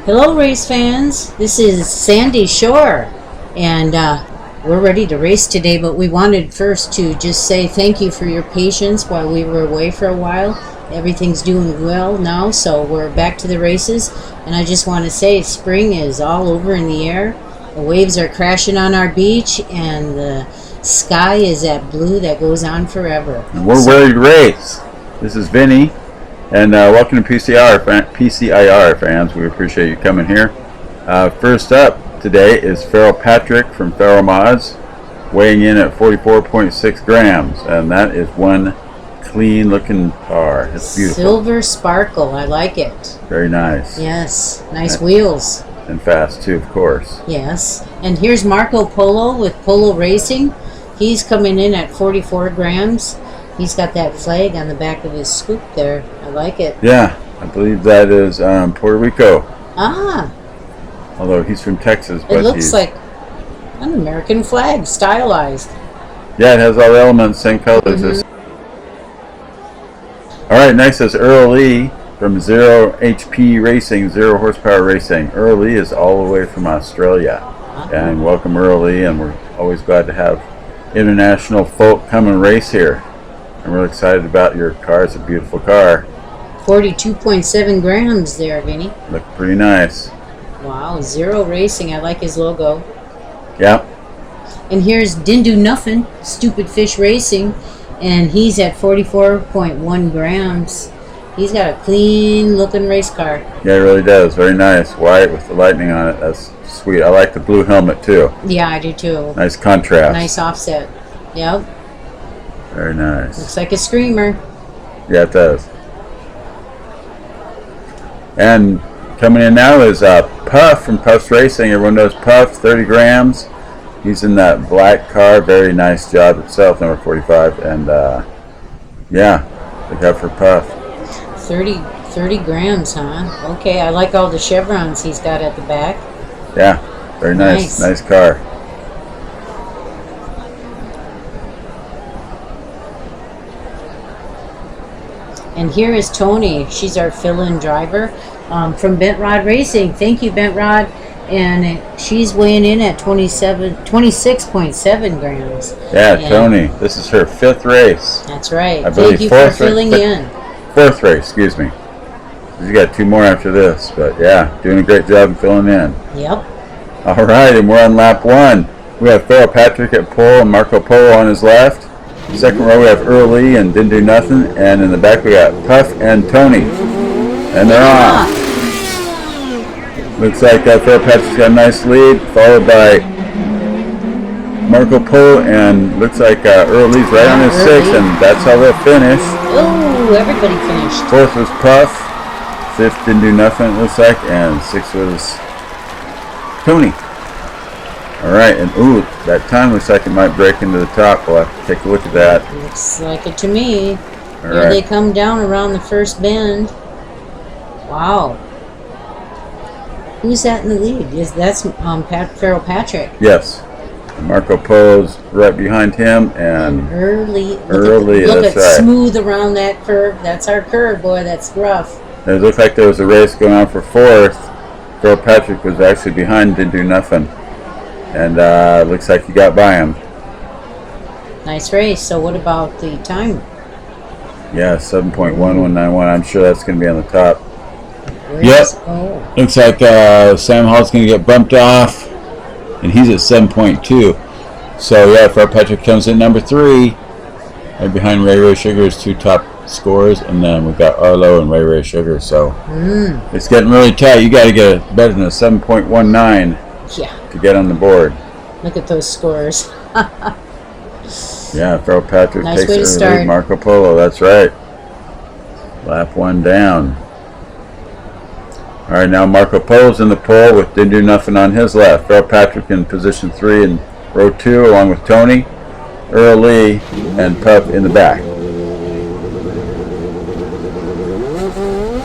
Hello race fans, this is Sandy Shore and we're ready to race today, but we wanted first to just say thank you for your patience while we were away for a while. Everything's doing well now, so we're back to the races, and I just want to say spring is all over in the air. The waves are crashing on our beach and the sky is that blue that goes on forever. And we're ready to race. This is Vinny. And welcome to PCIR fans. We appreciate you coming here. First up today is Feral Patrick from Feral Mods, weighing in at 44.6 grams, and that is one clean looking car. It's beautiful. Silver sparkle, I like it. Very nice. Yes, nice wheels. And fast too, of course. Yes, and here's Marco Polo with Polo Racing. He's coming in at 44 grams. He's got that flag on the back of his scoop there. I like it. Yeah, I believe that is Puerto Rico. Ah. Although he's from Texas. It looks like an American flag, stylized. Yeah, it has all the elements, same colors. All right, next is Earl Lee from Zero HP Racing, Zero Horsepower Racing. Earl Lee is all the way from Australia. And welcome, Earl Lee, and we're always glad to have international folk come and race here. I'm really excited about your car. It's a beautiful car. 42.7 grams there, Vinny. Look pretty nice. Wow, Zero Racing. I like his logo. Yeah. And here's Dindu Nuffin, Stupid Fish Racing, and he's at 44.1 grams. He's got a clean looking race car. Yeah, it really does. Very nice. White with the lightning on it. That's sweet. I like the blue helmet too. Yeah, I do too. Nice contrast. Nice offset. Yep. Very nice. Looks like a screamer. Yeah, it does. And coming in now is Puff from Puff's Racing. Everyone knows Puff, 30 grams. He's in that black car. Very nice job itself, number 45. And yeah, look out for Puff. 30 grams, huh? Okay, I like all the chevrons he's got at the back. Yeah, very nice. Nice car. And here is Tony. She's our fill-in driver from Bent Rod Racing. Thank you, Bent Rod. And she's weighing in at 26.7 grams. Yeah, and Tony. This is her 5th race. That's right. I believe Thank you for filling in. 4th race, excuse me. You got 2 more after this. But yeah, doing a great job of filling in. Yep. All right, and we're on lap 1. We have Feral Patrick at pole and Marco Polo on his left. Second row we have Earl Lee and Didn't Do Nothing, and in the back we got Puff and Tony, and they're on. Looks like Feral Patrick's got a nice lead, followed by Marco Polo, and looks like Earl Lee's right on his 6th, and that's how they'll finish. Oh, everybody finished. 4th was Puff, 5th Didn't Do Nothing, it looks like, and 6th was Tony. All right, and ooh, that time looks like it might break into the top. We'll have to take a look at that. Looks like it to me. All Here right. they come down around the first bend. Wow. Who's that in the lead? That's Feral Patrick. Yes. Marco Polo's right behind him, and Early. Look at right. Smooth around that curve. That's our curve, boy. That's rough. It looked like there was a race going on for 4th. Feral Patrick was actually behind, Didn't Do Nothing. And looks like he got by him. Nice race. So what about the time? Yeah, 7.1191. I'm sure that's going to be on the top. Yep. Oh. Looks like Sam Hall's going to get bumped off, and he's at 7.2. So yeah, Feral Patrick comes in number 3, right behind Ray Ray Sugar's 2 top scores, and then we've got Arlo and Ray Ray Sugar. So it's getting really tight. You got to get better than a 7.19. Yeah. To get on the board. Look at those scores. Yeah, Feral Patrick Nice takes way to early start. lead. Marco Polo, that's right. Lap 1 down. All right, now Marco Polo's in the pole with Didn't Do Nothing on his left. Feral Patrick in position 3 in row 2, along with Tony, Earl Lee, and Puff in the back.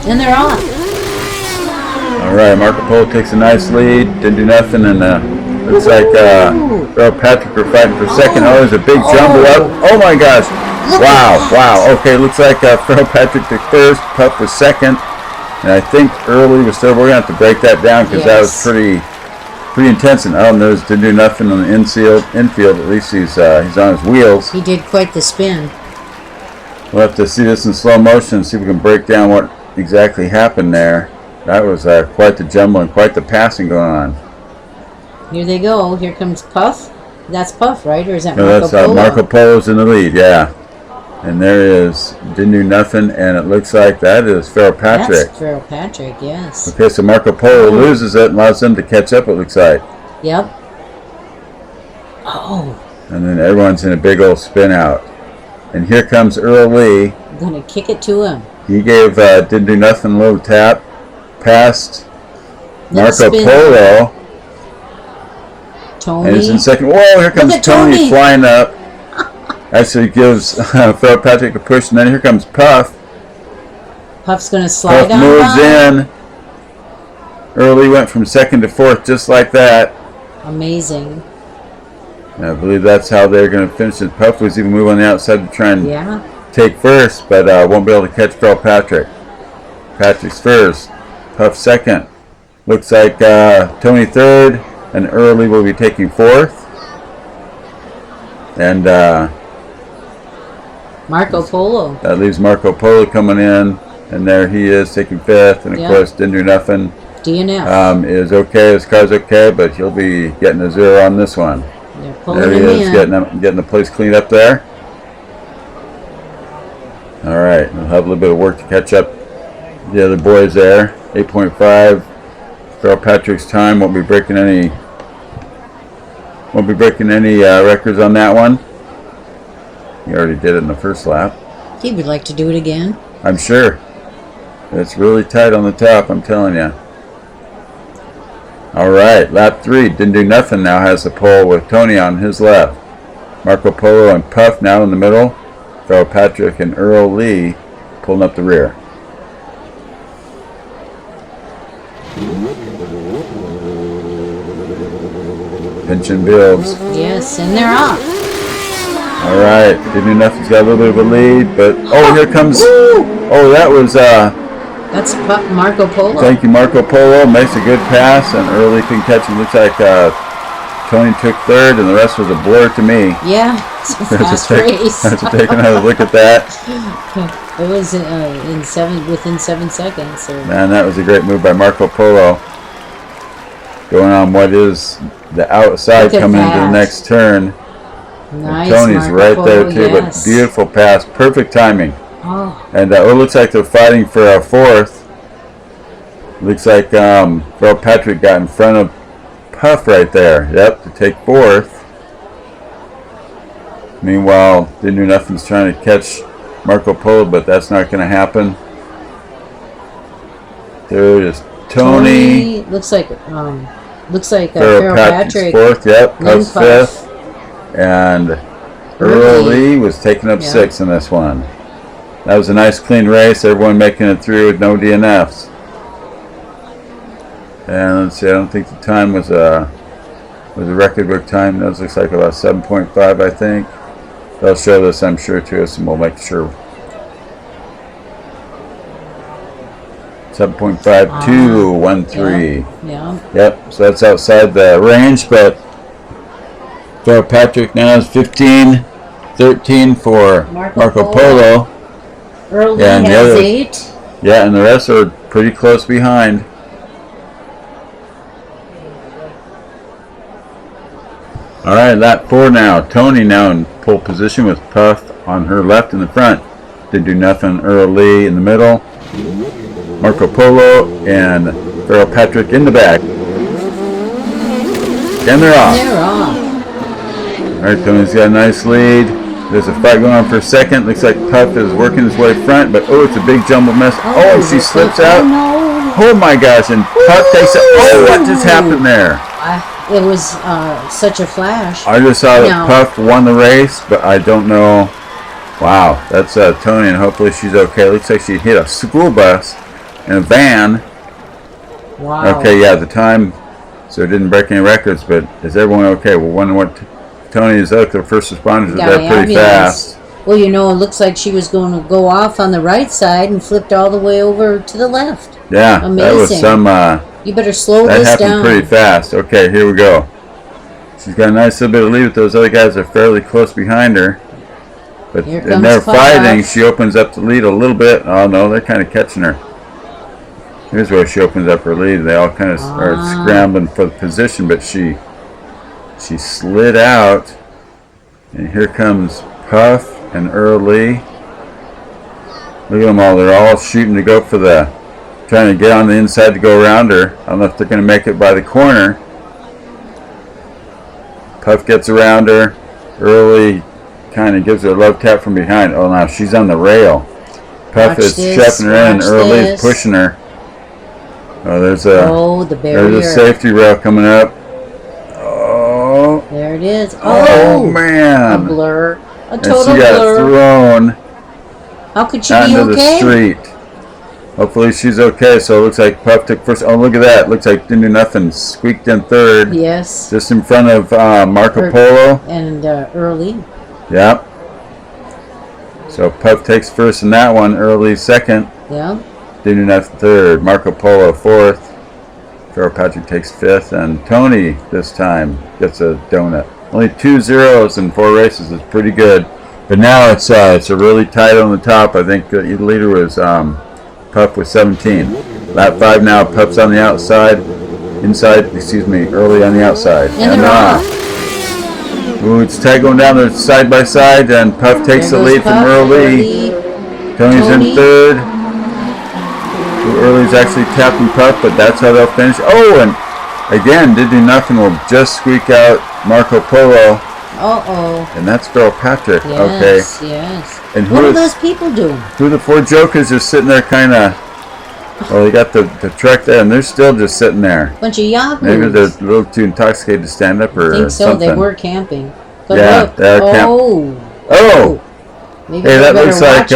And they're on. All right, Marco Polo takes a nice lead. Didn't Do Nothing, and looks like Feral Patrick are fighting for second. Oh, there's a big jumble up. Oh my gosh! Wow! Okay, looks like Feral Patrick took first. Puff was second. And I think early was still, we're going to have to break that down because that was pretty intense. And Elton knows to do nothing on the infield. At least he's on his wheels. He did quite the spin. We'll have to see this in slow motion and see if we can break down what exactly happened there. That was quite the jumble and quite the passing going on. Here they go. Here comes Puff. That's Puff, right? Or is that No, Marco that's Polo? Marco Polo's in the lead, yeah. And there is Didn't Do Nothing, and it looks like that is Farrell Patrick. That's Farrell Patrick, yes. Okay, so Marco Polo loses it and allows them to catch up, it looks like. Yep. Oh. And then everyone's in a big old spin out. And here comes Earl Lee. I'm going to kick it to him. He gave Didn't Do Nothing a little tap. Passed Marco Polo. Tony. And he's in second. Whoa, here comes Tony flying up. Actually gives Farrell Patrick a push, and then here comes Puff. Puff's going to slide Puff moves in. Early went from second to fourth just like that. Amazing. And I believe that's how they're going to finish it. Puff was even moving on the outside to try and take first, but won't be able to catch Farrell Patrick. Patrick's first. Puff second. Looks like Tony third, and Early will be taking fourth. And Marco Polo. that leaves Marco Polo coming in, and there he is taking fifth. And of course, Didn't Do Nothing. DNF. Is okay. His car's okay, but he'll be getting a 0 on this one. There he is, getting the place cleaned up there. All right, we'll have a little bit of work to catch up the other boys there. 8.5. Farrell Patrick's time won't be breaking any records on that one. He already did it in the first lap. He would like to do it again. I'm sure. It's really tight on the top, I'm telling you. All right, lap 3. Didn't Do Nothing now has the pole with Tony on his left. Marco Polo and Puff now in the middle. Farrell Patrick and Earl Lee pulling up the rear. Pinch and builds. Yes, and they're off. All right, Didn't Do Nothing's got a little bit of a lead, but here comes. That was. That's Marco Polo. Thank you, Marco Polo. Makes a good pass, and Early can catch him. Looks like Tony took third, and the rest was a blur to me. Yeah, it's a fast race. I have to take another look at that. It was within 7 seconds. So. Man, that was a great move by Marco Polo. Going on what is the outside coming into the next turn. Nice, Tony's Marco right Polo, there too, but beautiful pass, perfect timing. Oh. And it looks like they're fighting for a fourth. Looks like Farrell Patrick got in front of Puff right there. Yep, to take fourth. Meanwhile, Didn't Do Nothing's trying to catch Marco Polo, but that's not going to happen. Third is Tony. Looks like Farrell Patrick's fourth. Yep, Puff's fifth. And Early was taking up sixth in this one. That was a nice clean race. Everyone making it through with no DNFs. And let's see, I don't think the time was a record book time. That looks like about 7.5, I think. They'll show this, I'm sure, to us, and we'll make sure. 7.5213. Yeah. Yep, so that's outside the range, but Farrell Patrick now is 15-13 for Marco Polo. Early has 8. Yeah, and the rest are pretty close behind. All right, lap 4 now. Tony now in pole position with Puff on her left in the front. Didn't Do Nothing, Earl Lee in the middle. Marco Polo and Farrell Patrick in the back. And they're off. All right, Tony's got a nice lead. There's a fight going on for a second. Looks like Puff is working his way front, but it's a big jumble mess. She slips out. Oh my gosh, and Puff takes it. What just happened there? It was such a flash. I just saw that Puff won the race, but I don't know. Wow, that's Tony, and hopefully she's okay. Looks like she hit a school bus and a van. Wow. Okay, yeah, the time, so it didn't break any records, but is everyone okay? We're wondering what Tony is up. The first responders are there pretty fast. Well, it looks like she was going to go off on the right side and flipped all the way over to the left. Yeah, Amazing. that was some. You better slow That this happened down. pretty fast. Okay, here we go. She's got a nice little bit of lead, but those other guys are fairly close behind her. But Here and comes they're Puff. fighting. She opens up the lead a little bit. Oh no, they're kind of catching her. Here's where she opens up her lead. They all kind of are scrambling for the position, but she slid out. And here comes Puff and Earl Lee. Look at them all. They're all shooting to go for trying to get on the inside to go around her. I don't know if they're going to make it by the corner. Puff gets around her. Earl Lee kind of gives her a love tap from behind. Oh, now she's on the rail. Puff is shoving her in. Earl Lee's pushing her. Oh, there's the barrier. There's a safety rail coming up. Oh. There it is. Oh man. A blur. A And total she got blur. thrown How could she out be into the okay? street. Hopefully she's okay. So it looks like Puff took first. Oh, look at that. Looks like didn't do nothing. Squeaked in third. Yes. Just in front of Marco Polo. And Early. Yep. So Puff takes first in that one. Early second. Yeah. Didn't do nothing third. Marco Polo fourth. Farrell Patrick takes fifth. And Tony this time gets a donut. Only 2 zeros in 4 races is pretty good. But now it's a really tight on the top. I think the leader was Puff with 17. Lap 5 now. Puff's on the outside. Early on the outside. And they're off. Ooh, it's tight going down there side by side, and Puff takes the lead from Earl Lee. Tony's in third. Early's actually tapping Puff, but that's how they'll finish. Oh, and again, did do nothing. Will just squeak out Marco Polo. And that's Farrell Patrick. Yes, yes. And what are those people doing? Who are the 4 jokers just sitting there kind of... Well, they got the truck there, and they're still just sitting there. Bunch of yahoos. Maybe they're a little too intoxicated to stand up or I think so. something. They were camping. But yeah, look. they are camping. Oh! Maybe hey, that looks like...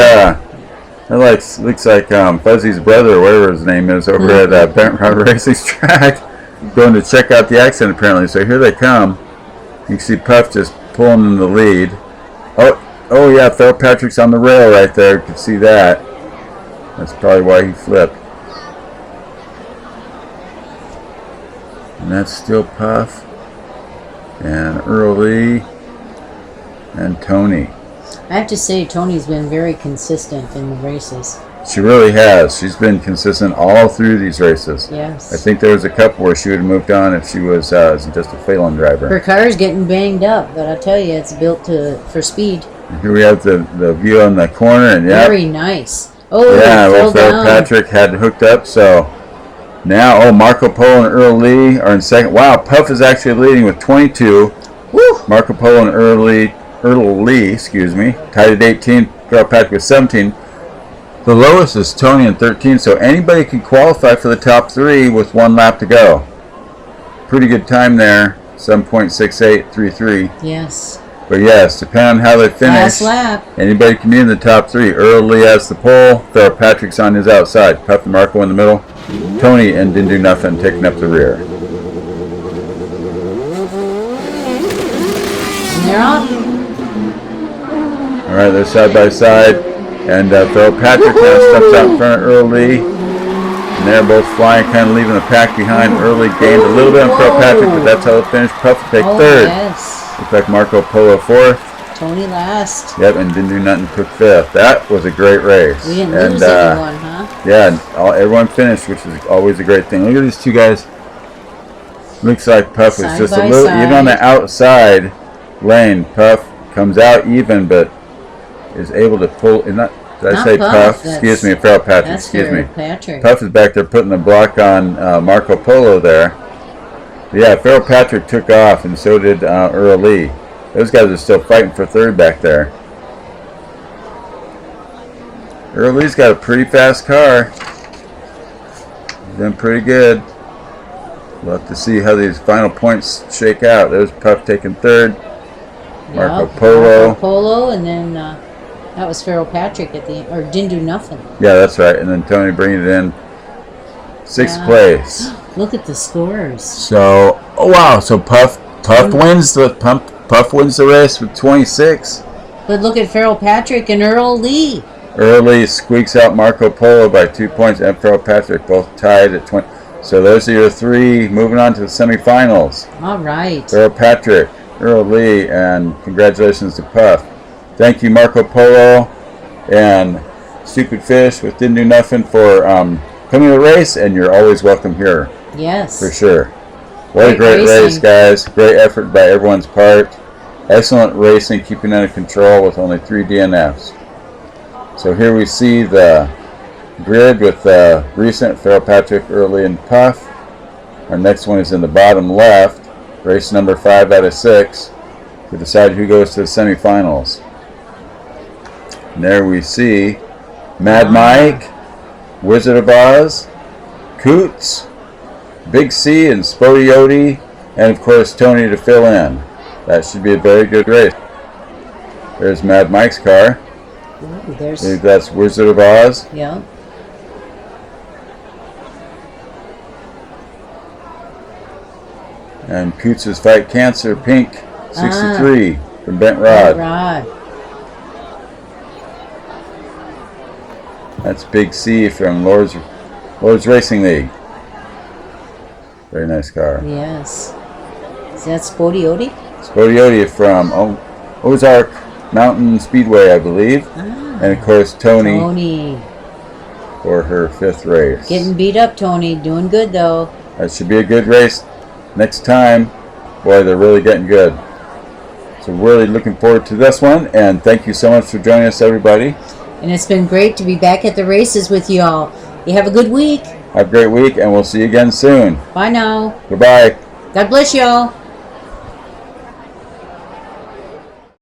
That looks like Fuzzy's brother, or whatever his name is, over at Bent Round Racing's track. Going to check out the accident, apparently. So here they come. You can see Puff just pulling in the lead. Oh yeah, Farrell Patrick's on the rail right there. You can see that. That's probably why he flipped. And that's still Puff and Earl Lee and Tony. I have to say, Tony's been very consistent in the races. She really has. She's been consistent all through these races. Yes. I think there was a couple where she would have moved on if she was just a Phelan driver. Her car's getting banged up, but I tell you, it's built for speed. And here we have the view on the corner, and Very nice. Oh, yeah. Well, Farrell Patrick had hooked up, so now Marco Polo and Earl Lee are in second. Wow, Puff is actually leading with 22. Woo! Marco Polo and Earl Lee, tied at 18. Farrell Patrick with 17. The lowest is Tony in 13, so anybody can qualify for the top 3 with 1 lap to go. Pretty good time there, 7.6833. Yes. But yes, depending on how they finish, Last lap. anybody can be in the top 3. Earl Lee has the pole, Farrell Patrick's on his outside, Puff and Marco in the middle, Tony and Didn't Do Nothing taking up the rear. And they're off. All right, they're side by side, and Farrell Patrick now steps out in front of Earl Lee, and they're both flying, kind of leaving the pack behind. Earl Lee gained a little bit on Farrell Patrick, but that's how they finished. Puff will take third. Yes. Looks like Marco Polo fourth. Tony last. Yep, and Didn't Do Nothing took fifth. That was a great race. We didn't lose anyone, huh? Yeah, and everyone finished, which is always a great thing. Look at these two guys. Looks like Puff is just a little, even on the outside lane. Puff comes out even, but is able to pull. Did I say Puff? Excuse me, Farrell Patrick. Excuse me. Patrick. Puff is back there putting the block on Marco Polo there. But yeah, Farrell Patrick took off, and so did Earl Lee. Those guys are still fighting for third back there. Earl Lee's got a pretty fast car. He's been pretty good. We'll have to see how these final points shake out. There's Puff taking third. Marco Polo. Marco Polo, and then that was Farrell Patrick at the or Didn't Do Nothing. Yeah, that's right. And then Tony bringing it in sixth place. Look at the scores. So, oh wow! So Puff wins the race with 26. But look at Farrell Patrick and Earl Lee. Early squeaks out Marco Polo by 2 points, and Farrell Patrick both tied at 20. So those are your three. Moving on to the semifinals. All right. Farrell Patrick, Earl Lee, and congratulations to Puff. Thank you, Marco Polo and Stupid Fish with Didn't Do Nothing for coming to the race, and you're always welcome here. Yes. For sure. What a great race, guys. Great effort by everyone's part. Excellent racing, keeping under control with only 3 DNFs. So here we see the grid with recent Farrell Patrick, Early, and Puff. Our next one is in the bottom left, race number 5 out of 6, to decide who goes to the semifinals. And there we see Mad Mike, Wizard of Oz, Coots, Big C, and Spodioti, and of course Tony to fill in. That should be a very good race. There's Mad Mike's car. Ooh, there's. I think that's Wizard of Oz. Yeah. And Coots' Fight Cancer Pink 63 from Bent Rod. That's Big C from Lord's Racing League. Very nice car. Yes. Is that Spodioti? Spodioti from Ozark Mountain Speedway, I believe. And of course Tony for her 5th race. Getting beat up, Tony. Doing good though. That should be a good race next time. Boy, they're really getting good. So really looking forward to this one, and thank you so much for joining us, everybody. And it's been great to be back at the races with you all. You have a good week. Have a great week, and we'll see you again soon. Bye now. Goodbye. God bless y'all.